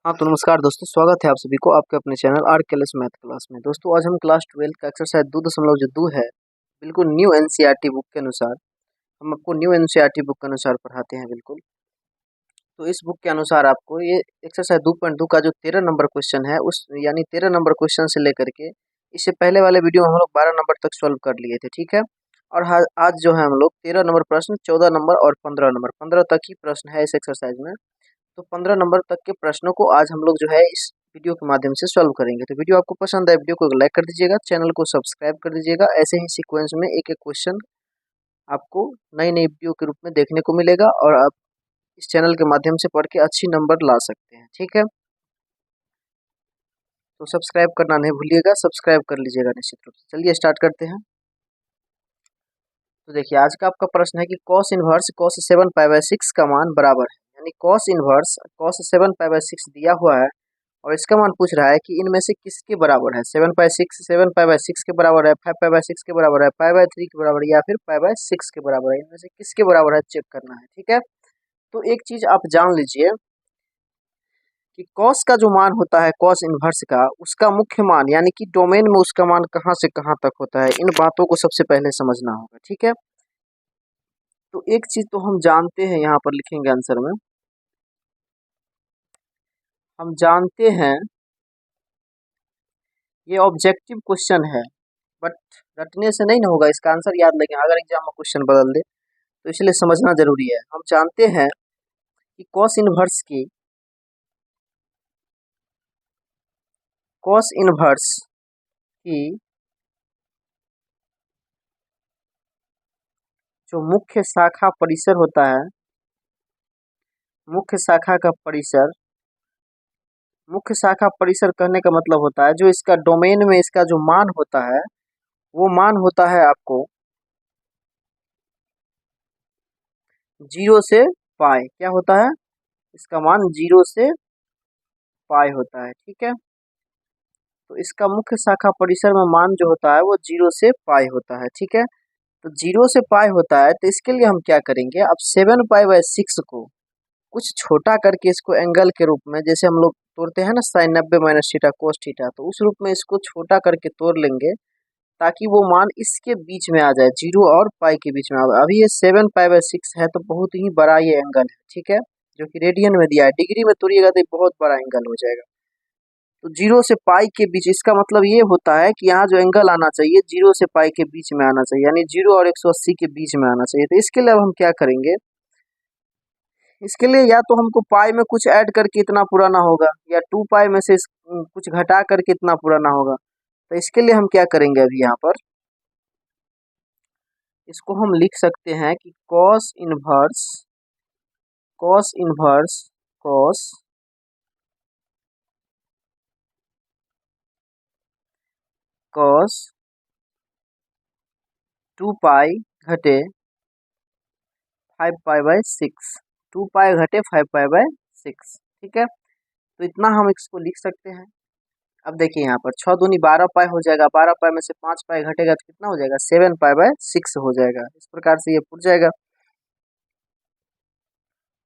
हाँ तो नमस्कार दोस्तों, स्वागत है आप सभी को आपके अपने चैनल RKLS मैथ क्लास में। दोस्तों आज हम क्लास 12 का एक्सरसाइज 2.2 है, बिल्कुल न्यू NCERT बुक के अनुसार। हम आपको न्यू NCERT बुक के अनुसार पढ़ाते हैं बिल्कुल। तो इस बुक के अनुसार आपको ये एक्सरसाइज 2.2 का जो 13 नंबर क्वेश्चन है उस यानी 13 नंबर क्वेश्चन से लेकर के इससे पहले वाले वीडियो में हम लोग 12 नंबर तक सॉल्व कर लिए थे, ठीक है। और आज जो है हम लोग 13 नंबर प्रश्न, 14 नंबर और 15 तक ही प्रश्न है इस एक्सरसाइज में। तो 15 नंबर तक के प्रश्नों को आज हम लोग जो है इस वीडियो के माध्यम से सॉल्व करेंगे। तो वीडियो आपको पसंद है, वीडियो को लाइक कर दीजिएगा, चैनल को सब्सक्राइब कर दीजिएगा। ऐसे ही सीक्वेंस में एक एक क्वेश्चन आपको नई नई वीडियो के रूप में देखने को मिलेगा और आप इस चैनल के माध्यम से पढ़ के अच्छी नंबर ला सकते हैं, ठीक है। तो सब्सक्राइब करना नहीं भूलिएगा, सब्सक्राइब कर लीजिएगा निश्चित रूप से। चलिए स्टार्ट करते हैं। तो देखिए आज का आपका प्रश्न है कि cos इनवर्स cos 7π/6 का मान बराबर है, यानी cos इनवर्स cos 7π/6 दिया हुआ है और इसका मान पूछ रहा है कि इनमें से किसके बराबर है। 7π/6 के बराबर है, 5π/6 के बराबर है, π/3 के बराबर है या फिर π/6 के बराबर है। इनमें से किसके बराबर है चेक करना है, ठीक है। तो एक चीज आप जान लीजिए कि cos का जो मान होता है cos इनवर्स का, उसका मुख्य मान यानी कि डोमेन में उसका मान कहाँ से कहाँ तक होता है, इन बातों को सबसे पहले समझना होगा, ठीक है। तो एक चीज तो हम जानते हैं, यहाँ पर लिखेंगे आंसर में, हम जानते हैं ये ऑब्जेक्टिव क्वेश्चन है, बट रटने से नहीं ना होगा, इसका आंसर याद लगेगा अगर एग्जाम में क्वेश्चन बदल दे, तो इसलिए समझना जरूरी है। हम जानते हैं कि कॉस इनवर्स की जो मुख्य शाखा परिसर होता है, मुख्य शाखा का परिसर, मुख्य शाखा परिसर कहने का मतलब होता है जो इसका डोमेन में इसका जो मान होता है वो मान होता है आपको 0 से पाई। क्या होता है? इसका मान 0 से पाई होता है, ठीक है। तो इसका मुख्य शाखा परिसर में मान जो होता है वो 0 से पाई होता है, ठीक है। तो 0 से पाई होता है, तो इसके लिए हम क्या करेंगे, अब 7π/6 को कुछ छोटा करके इसको एंगल के रूप में, जैसे हम लोग तोड़ते हैं ना sin 90 - θ cos θ, तो उस रूप में इसको छोटा करके तोड़ लेंगे ताकि वो मान इसके बीच में आ जाए, 0 और पाई के बीच में आ। अभी ये 7π/6 है तो बहुत ही बड़ा ये एंगल है, ठीक है, जो कि रेडियन में दिया है। डिग्री में तोड़िएगा तो बहुत बड़ा एंगल हो जाएगा। तो 0 से पाई के बीच, इसका मतलब ये होता है कि यहाँ जो एंगल आना चाहिए 0 से पाई के बीच में आना चाहिए, यानी 0 और 180 के बीच में आना चाहिए। तो इसके लिए अब हम क्या करेंगे, इसके लिए या तो हमको पाई में कुछ ऐड करके इतना पुराना होगा, या 2π में से कुछ घटा करके इतना पुराना होगा। तो इसके लिए हम क्या करेंगे, अभी यहाँ पर इसको हम लिख सकते हैं कि cos इनवर्स cos 2π घटे 5π/6, 2π घटे 5π/6, ठीक है। तो इतना हम इसको लिख सकते हैं। अब देखिए यहाँ पर 6 दूनी 12π हो जाएगा, 12π में से 5π घटेगा तो कितना हो जाएगा, 7π/6 हो जाएगा। इस प्रकार से ये पूछ जाएगा।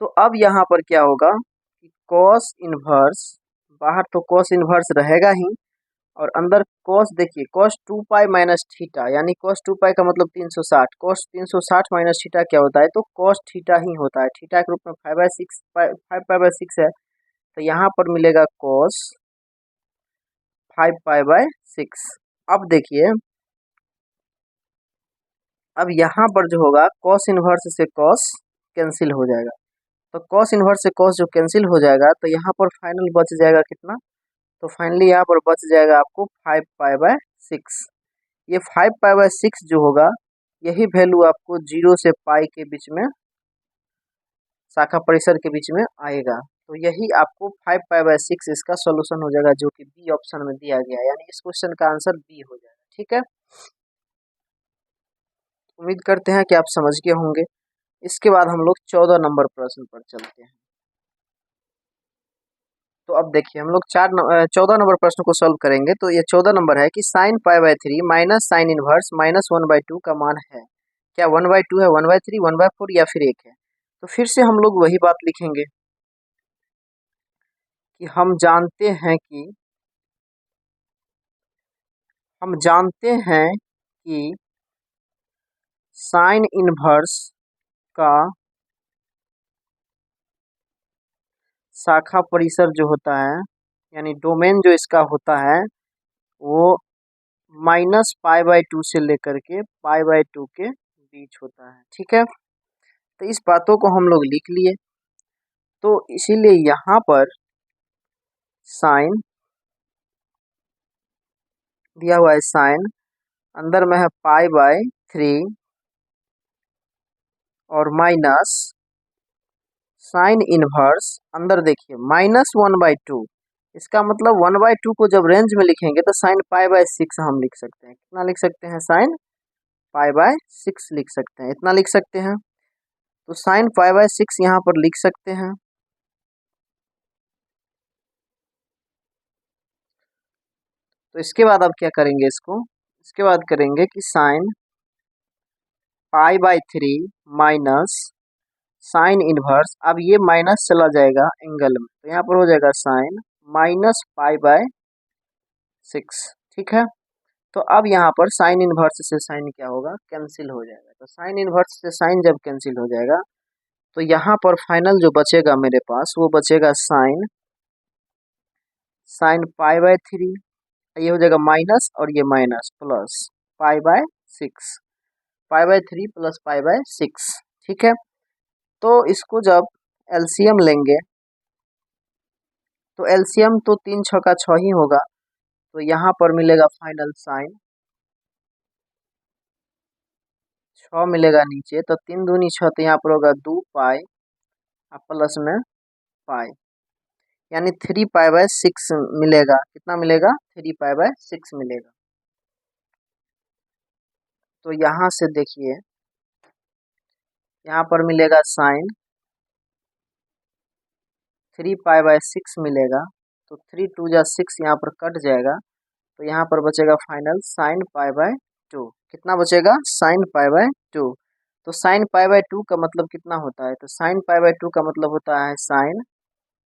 तो अब यहाँ पर क्या होगा कि cos इनवर्स, बाहर तो cos इनवर्स रहेगा ही और अंदर cos, देखिए cos 2π - θ, यानी cos 2π का मतलब 360, cos 360 - θ क्या होता है, तो cos θ ही होता है। थीटा के रूप में 5π/6 है, तो यहाँ पर मिलेगा cos 5π/6। अब देखिए, अब यहाँ पर जो होगा cos इनवर्स से cos कैंसिल हो जाएगा, तो cos इनवर्स से cos जो कैंसिल हो जाएगा, तो यहाँ पर फाइनल बच जाएगा कितना, तो फाइनली यहाँ पर बच जाएगा आपको 5π/6। ये 5π/6 जो होगा यही वैल्यू आपको 0 से पाई के बीच में, शाखा परिसर के बीच में आएगा। तो यही आपको 5π/6 इसका सॉल्यूशन हो जाएगा, जो कि बी ऑप्शन में दिया गया है, यानी इस क्वेश्चन का आंसर बी हो जाएगा, ठीक है। उम्मीद करते हैं कि आप समझ गए होंगे। इसके बाद हम लोग 14 नंबर प्रश्न पर चलते हैं। तो अब देखिए हम लोग 14 नंबर प्रश्न को सॉल्व करेंगे। तो ये 14 नंबर है कि sin π/3 माइनस साइन इनवर्स -1/2 का मान है। क्या 1/2 है, 1/3, 1/4 या फिर 1 है। तो फिर से हम लोग वही बात लिखेंगे कि हम जानते हैं कि साइन इनवर्स का शाखा परिसर जो होता है, यानी डोमेन जो इसका होता है, वो -π/2 से लेकर के π/2 के बीच होता है। ठीक है, तो इस बातों को हम लोग लिख लिए। तो इसीलिए यहाँ पर साइन दिया हुआ है, साइन अंदर में है π/3 और माइनस साइन इनवर्स अंदर देखिए -1/2। इसका मतलब 1/2 को जब रेंज में लिखेंगे तो साइन π/6 हम लिख सकते हैं। कितना लिख सकते हैं? साइन π/6 लिख सकते हैं, इतना लिख सकते हैं। तो साइन π/6 यहाँ पर लिख सकते हैं। तो इसके बाद अब क्या करेंगे, इसके बाद करेंगे कि साइन π/3 माइनस साइन इनवर्स, अब ये माइनस चला जाएगा एंगल में, तो यहाँ पर हो जाएगा साइन -π/6। ठीक है, तो अब यहाँ पर साइन इनवर्स से साइन क्या होगा? कैंसिल हो जाएगा। तो साइन इनवर्स से साइन जब कैंसिल हो जाएगा तो यहाँ पर फाइनल जो बचेगा मेरे पास, वो बचेगा साइन π/3, ये हो जाएगा माइनस और ये माइनस प्लस π/6, π/3 प्लस π/6। ठीक है, तो इसको जब एलसीएम लेंगे तो एलसीएम तो 3 6 का 6 ही होगा। तो यहाँ पर मिलेगा फाइनल साइन 6 मिलेगा नीचे, तो 3 दूनी 6, तो यहाँ पर होगा 2π प्लस में पाई, यानी 3π/6 मिलेगा। कितना मिलेगा? 3π/6 मिलेगा। तो यहाँ से देखिए, यहाँ पर मिलेगा साइन 3π/6 मिलेगा। तो 3 2 जा 6 यहाँ पर कट जाएगा, तो यहाँ पर बचेगा फाइनल साइन π/2। कितना बचेगा? साइन π/2। तो साइन π/2 का मतलब कितना होता है? तो साइन π/2 का मतलब होता है साइन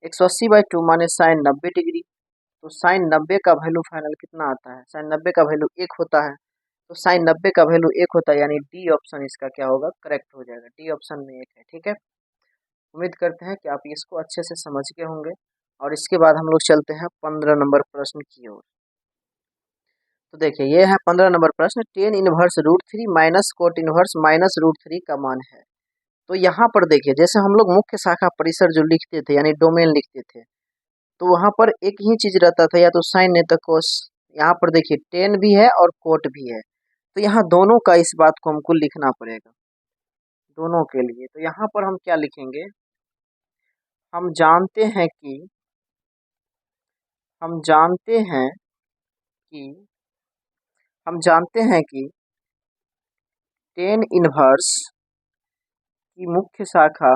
180/2 माने साइन 90 डिग्री। तो साइन 90 का वैल्यू फाइनल कितना आता है? साइन 90 का वैल्यू 1 होता है। तो साइन 90 का वैल्यू 1 होता है, यानी डी ऑप्शन इसका क्या होगा? करेक्ट हो जाएगा। डी ऑप्शन में 1 है। ठीक है, उम्मीद करते हैं कि आप इसको अच्छे से समझ गए होंगे। और इसके बाद हम लोग चलते हैं 15 नंबर प्रश्न की ओर। तो देखिए, ये है 15 नंबर प्रश्न। Tan inverse √3 minus cot inverse minus √3 का मान है। तो यहाँ पर देखिए, जैसे हम लोग मुख्य शाखा परिसर जो लिखते थे, यानी डोमेन लिखते थे, तो वहाँ पर एक ही चीज रहता था, या तो साइन नहीं तो कोस। यहाँ पर देखिए टेन भी है और कोट भी है, तो यहाँ दोनों का इस बात को हमको लिखना पड़ेगा, दोनों के लिए। तो यहाँ पर हम क्या लिखेंगे? हम जानते हैं कि हम जानते हैं कि हम जानते हैं कि टेन इनवर्स की मुख्य शाखा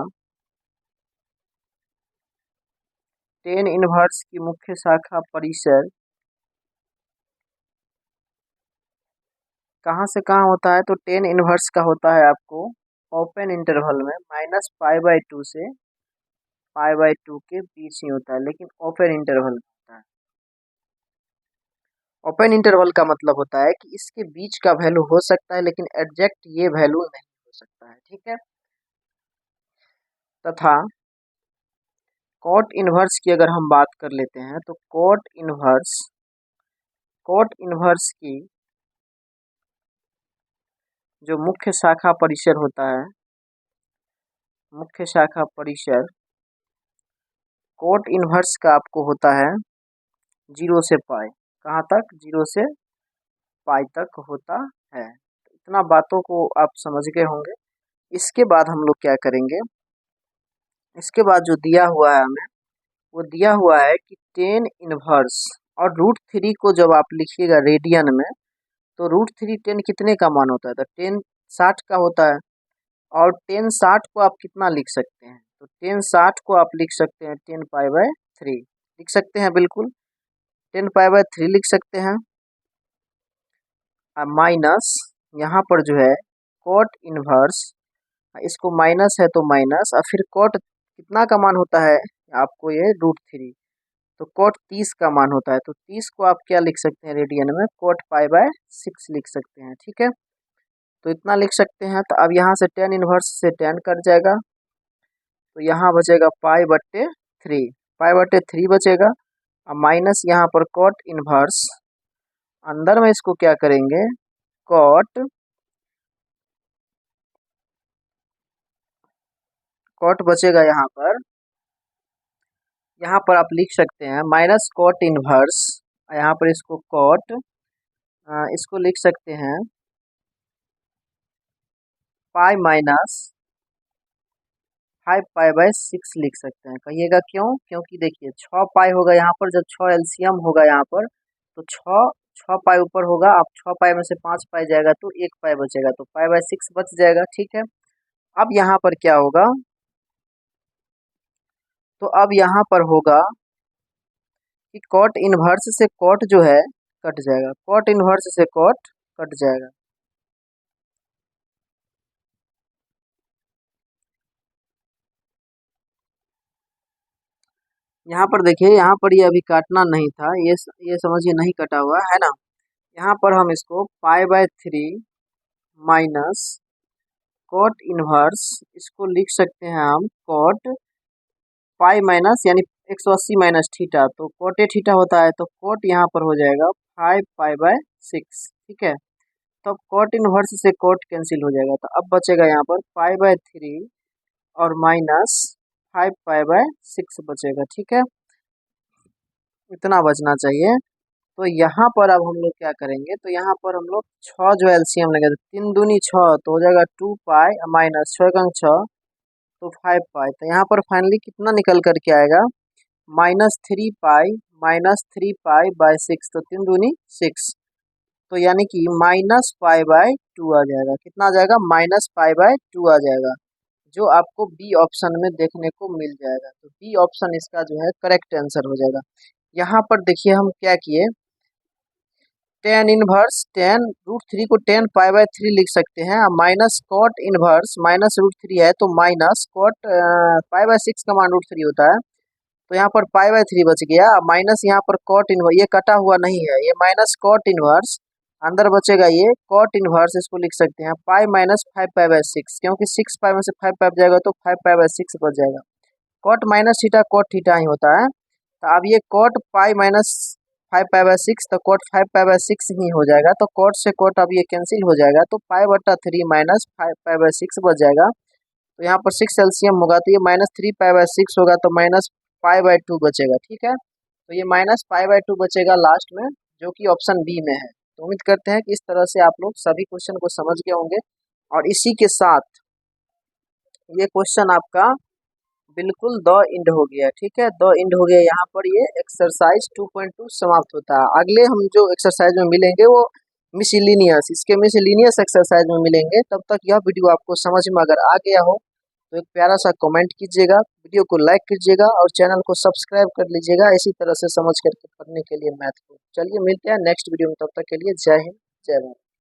टेन इनवर्स की मुख्य शाखा परिसर कहाँ से कहाँ होता है? तो टेन इनवर्स का होता है आपको ओपन इंटरवल में -π/2 से π/2 के बीच ही होता है, लेकिन ओपन इंटरवल में होता है। ओपन इंटरवल का मतलब होता है कि इसके बीच का वैल्यू हो सकता है, लेकिन एग्जैक्ट ये वैल्यू नहीं हो सकता है। ठीक है, तथा कोट इनवर्स की अगर हम बात कर लेते हैं, तो कोट इनवर्स की जो मुख्य शाखा परिसर होता है, मुख्य शाखा परिसर कोट इनवर्स का आपको होता है 0 से पाई। कहाँ तक? 0 से पाई तक होता है। इतना बातों को आप समझ गए होंगे। इसके बाद हम लोग क्या करेंगे? इसके बाद जो दिया हुआ है हमें, वो दिया हुआ है कि टेन इनवर्स और √3 को जब आप लिखिएगा रेडियन में, तो √3 10 कितने का मान होता है? तो 10 60 का होता है। और 10 60 को आप कितना लिख सकते हैं? तो 10 60 को आप लिख सकते हैं 10π/3 लिख सकते हैं, बिल्कुल 10π/3 लिख सकते हैं। माइनस यहाँ पर जो है कोट इनवर्स, इसको माइनस है तो माइनस, और फिर कोट कितना का मान होता है आपको? ये √3। तो cot 30 का मान होता है, तो 30 को आप क्या लिख सकते हैं रेडियन में, cot पाई बाय 6 लिख सकते हैं। ठीक है, तो इतना लिख सकते हैं। तो अब यहाँ से tan इनवर्स से tan कट जाएगा, तो यहाँ बचेगा पाई बट्टे 3, पाई बट्टे 3 बचेगा। अब माइनस यहाँ पर cot इनवर्स, अंदर में इसको क्या करेंगे, cot बचेगा यहाँ पर आप लिख सकते हैं माइनस cot इनवर्स, यहाँ पर इसको cot, इसको लिख सकते हैं पाई माइनस 5 पाई बाय 6 लिख सकते हैं। कहिएगा क्यों, क्योंकि देखिए 6 पाई होगा यहाँ पर, जब 6 एलसीएम होगा यहाँ पर, तो 6 पाई ऊपर होगा। अब 6 पाई में से 5 पाई जाएगा तो 1 पाई बचेगा, तो पाई बाय 6 बच जाएगा। ठीक है, अब यहाँ पर क्या होगा, तो अब यहाँ पर होगा कि cot इनवर्स से cot जो है कट जाएगा, cot इनवर्स से cot कट जाएगा। यहाँ पर देखिए, यहाँ पर ये अभी काटना नहीं था, ये समझिए नहीं कटा हुआ है ना। यहाँ पर हम इसको pi by 3 minus cot inverse, इसको लिख सकते हैं हम cot पाई माइनस यानी 180 माइनस थीटा, तो cot थीटा होता है, तो cot यहाँ पर हो जाएगा 5 पाई बाय 6। ठीक है, तो अब cot इनवर्स से cot कैंसिल हो जाएगा, तो अब बचेगा यहाँ पर पाई बाय 3 और माइनस 5 पाई बाय 6 बचेगा। ठीक है, इतना बचना चाहिए। तो यहाँ पर अब हम लोग क्या करेंगे, तो यहाँ पर हम लोग 6 जो एलसीएम लगे, तो 3 दूनी 6, तो हो जाएगा 2 पाई माइनस 6 का 6, तो 5 पाई। तो यहाँ पर फाइनली कितना निकल कर के आएगा, -3 पाई बाय 6, तो 3 दूनी 6, तो यानी कि -पाई/2 आ जाएगा। कितना आ जाएगा, -पाई/2 आ जाएगा, जो आपको बी ऑप्शन में देखने को मिल जाएगा। तो बी ऑप्शन इसका जो है करेक्ट आंसर हो जाएगा। यहाँ पर देखिए हम क्या किए, tan इनवर्स, tan √3 को tan पाई/3 लिख सकते हैं, माइनस cot इनवर्स माइनस √3 है, तो माइनस cot पाई/6 का मान √3 होता है, तो यहाँ पर पाई/3 बच गया। माइनस यहाँ पर cot इनवर्स, ये कटा हुआ नहीं है, ये माइनस cot इनवर्स, अंदर बचेगा ये cot इनवर्स, इसको लिख सकते हैं पाई माइनस 5 पाई/6, क्योंकि 6 पाई में से 5 पाई जाएगा तो 5 पाई/6 बच जाएगा। cot minus theta cot theta ही होता है, तो अब ये cot पाई माइनस 5 पाई/6, तो cot 5 पाई/6 ही हो जाएगा, तो cot से cot अब ये कैंसिल हो जाएगा, तो पाई/3 माइनस 5 पाई/6 बच जाएगा। तो यहाँ पर 6 एलसीएम होगा, तो ये -3 पाई/6 होगा, तो -पाई/2 बचेगा। ठीक है, तो ये -पाई/2 बचेगा लास्ट में, जो कि ऑप्शन बी में है। तो उम्मीद करते हैं कि इस तरह से आप लोग सभी क्वेश्चन को समझ गए होंगे, और इसी के साथ ये क्वेश्चन आपका बिल्कुल द इंड हो गया। ठीक है, द इंड हो गया, यहाँ पर ये एक्सरसाइज 2.2 समाप्त होता है। अगले हम जो एक्सरसाइज में मिलेंगे वो मिसलिनियस, इसके मिसलिनियस एक्सरसाइज में मिलेंगे। तब तक यह वीडियो आपको समझ में अगर आ गया हो तो एक प्यारा सा कमेंट कीजिएगा, वीडियो को लाइक कीजिएगा और चैनल को सब्सक्राइब कर लीजिएगा, इसी तरह से समझ करके पढ़ने के लिए मैथ को। चलिए मिलते हैं नेक्स्ट वीडियो में, तब तक के लिए जय हिंद जय भारत।